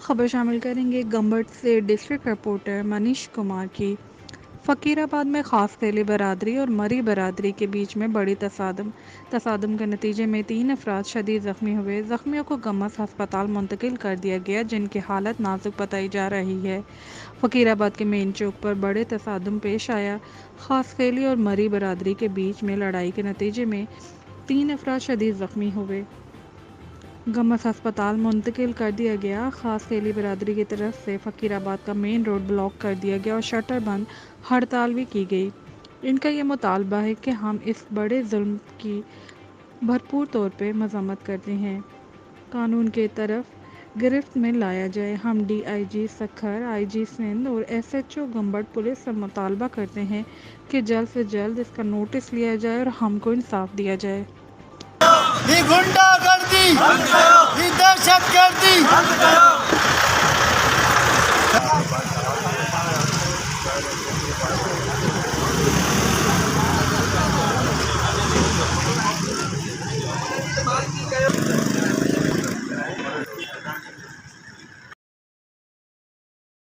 खबर शामिल करेंगे गंबट से डिस्ट्रिक्ट रिपोर्टर मनीष कुमार की। फ़कीराबाद में खास तेली बरादरी और मरी बरादरी के बीच में बड़ी तसादम के नतीजे में 3 अफराद शदीद ज़ख्मी हुए। ज़ख्मियों को गमस अस्पताल मुंतकिल कर दिया गया, जिनकी हालत नाजुक बताई जा रही है। फ़कीराबाद के मेन चौक पर बड़े तसादम पेश आया। खास तेली और मरी बरादरी के बीच में लड़ाई के नतीजे में 3 अफराद शदीद ज़ख्मी हुए। गमस अस्पताल मुंतकिल कर दिया गया। खास तेली बरादरी की तरफ से फ़कीराबाद का मेन रोड ब्लॉक कर दिया गया और शटर बंद हड़ताल भी की गई। इनका ये मुतालबा है कि हम इस बड़े जुल्म की भरपूर तौर पे मज़म्मत करते हैं, कानून के तरफ गिरफ्त में लाया जाए। हम DIG सखर, IG सिंध और SHO गंबट पुलिस से मुतालबा करते हैं कि जल्द से जल्द इसका नोटिस लिया जाए और हमको इंसाफ दिया जाए। ये गुंडागर्दी, ये दहशतगर्दी